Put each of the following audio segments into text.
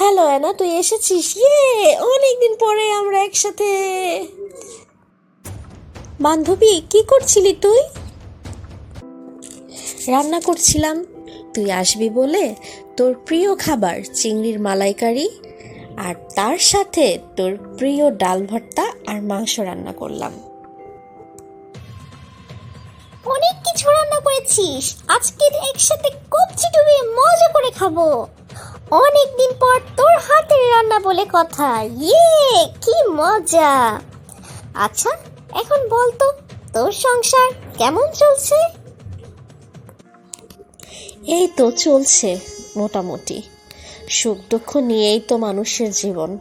Hello Anna, তুই এসেছিস? অনেকদিন পরে আমরা একসাথে। বান্ধবী, কি করছিলি তুই? রান্না করছিলাম। তুই আসবি বলে তোর প্রিয় খাবার চিংড়ির মালাইকারি আর তার সাথে তোর প্রিয় ডাল ভর্তা আর মাংস রান্না করলাম। অনেক কিছু রান্না করেছিস। আজকে একসাথে কবজি ডুবিয়ে মজা করে খাবো। অনেকদিন পর তোর হাতের রান্না বলে কথা। কি মজা। আচ্ছা, এখন বল তো, তোর সংসার কেমন চলছে? এই তো চলছে মোটামুটি। সুখ দুঃখ নিয়েই তো মানুষের জীবন।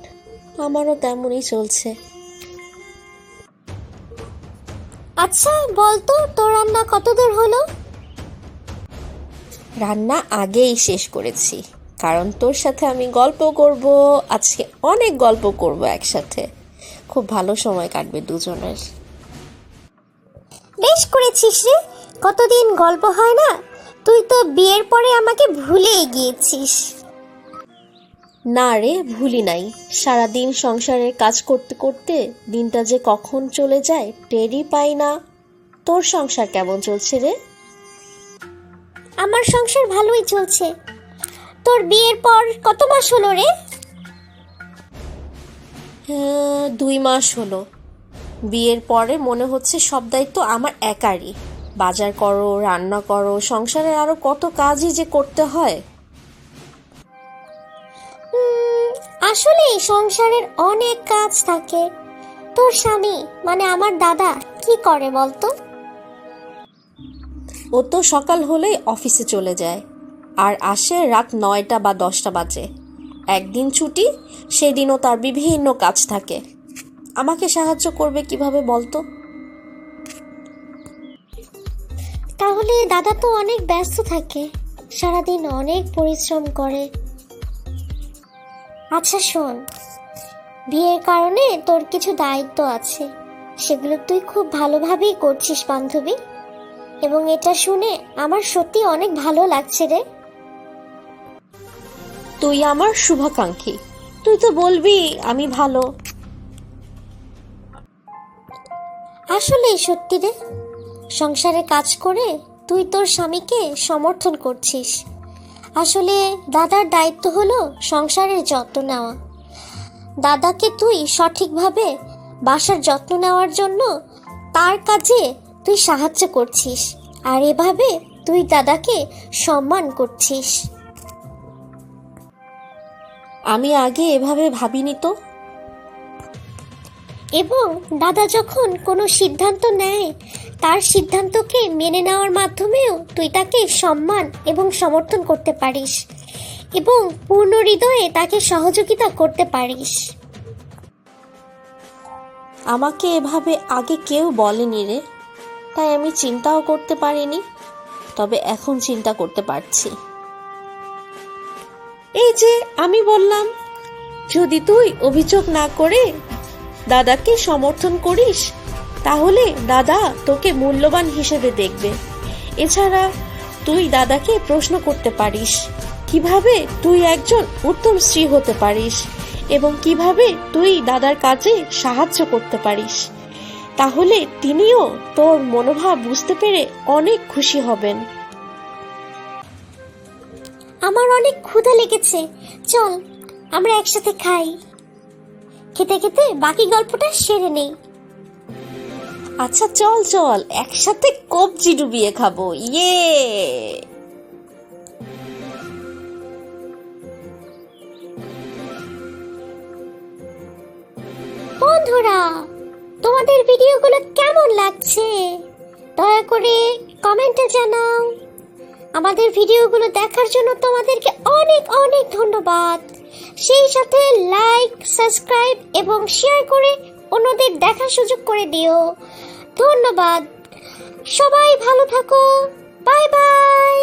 আমারও তেমনই চলছে। আচ্ছা বল তো, তোর রান্না কতদূর হলো? রান্না আগেই শেষ করেছি, কারণ তোর সাথে আমি গল্প করব। আজকে অনেক গল্প করব একসাথে। খুব ভালো সময় কাটবে দুজনের। বেশ করেছিস রে, কতদিন গল্প হয় না। তুই তো বিয়ের পরে আমাকে ভুলেই গিয়েছিস। না রে, ভুলি নাই। সারাদিন সংসারের কাজ করতে করতে দিনটা যে কখন চলে যায় টেরই পাই না। তোর সংসার কেমন চলছে রে? আমার সংসার ভালোই চলছে। তোর বিয়ের পর কত মাস হলো রে? 2 মাস হলো। বিয়ের পরে মনে হচ্ছে সব দায়িত্ব আমার একারই। বাজার করো, রান্না করো, সংসারের আরো কত কাজই যে করতে হয়। আসলে সংসারের অনেক কাজ থাকে। তোর স্বামী মানে আমার দাদা কি করে বলতো? ও তো সকাল হলেই অফিসে চলে যায় আর আসে রাত 9টা বা 10টা বাজে। একদিন ছুটি, সেদিনও তার বিভিন্ন কাজ থাকে। আমাকে সাহায্য করবে কিভাবে বলতো? তাহলে দাদা তো অনেক ব্যস্ত থাকে, সারাদিন অনেক পরিশ্রম করে। আচ্ছা শোন, বিয়ের কারণে তোর কিছু দায়িত্ব আছে, সেগুলো তুই খুব ভালোভাবেই করছিস বান্ধবী, এবং এটা শুনে আমার সত্যি অনেক ভালো লাগছে রে। তুই আমার শুভাকাঙ্ক্ষী, তুই তো বলবি আমি ভালো। আসলে সত্যি রে, সংসারে কাজ করে তুই তোর স্বামীকে সমর্থন করছিস। আসলে দাদার দায়িত্ব হলো সংসারের যত্ন নেওয়া। দাদাকে তুই সঠিকভাবে বাসার যত্ন নেওয়ার জন্য তার কাজে তুই সাহায্য করছিস, আর এভাবে তুই দাদাকে সম্মান করছিস। আমি আগে এভাবে ভাবিনি তো। এবং দাদা যখন কোনো সিদ্ধান্ত নেয়, তার সিদ্ধান্তকে মেনে নেওয়ার মাধ্যমেও তুই তাকে সম্মান এবং সমর্থন করতে পারিস এবং পূর্ণ হৃদয়ে তাকে সহযোগিতা করতে পারিস। আমাকে এভাবে আগে কেউ বলেনি রে, তাই আমি চিন্তাও করতে পারিনি। তবে এখন চিন্তা করতে পারছি। এই যে আমি বললাম, যদি তুই অভিযোগ না করে দাদাকে সমর্থন করিস, তাহলে দাদা তোকে মূল্যবান হিসেবে দেখবে। এছাড়া তুই দাদাকে প্রশ্ন করতে পারিস কিভাবে তুই একজন উত্তম স্ত্রী হতে পারিস এবং কিভাবে তুই দাদার কাজে সাহায্য করতে পারিস। তাহলে তিনিও তোর মনোভাব বুঝতে পেরে অনেক খুশি হবেন। আমার অনেক ক্ষুধা লেগেছে, চল আমরা একসাথে খাই। খেতে খেতে বাকি গল্পটা সেরে নেই। আচ্ছা চল চল, একসাথে কবজি ডুবিয়ে খাবো। বন্ধুরা, তোমাদের ভিডিওগুলো কেমন লাগছে দয়া করে কমেন্টে জানাও। আমাদের ভিডিওগুলো দেখার জন্য তোমাদেরকে অনেক অনেক ধন্যবাদ। সেই সাথে লাইক, সাবস্ক্রাইব এবং শেয়ার করে অন্যদের দেখার সুযোগ করে দিও। ধন্যবাদ। সবাই ভালো থাকো। Bye bye.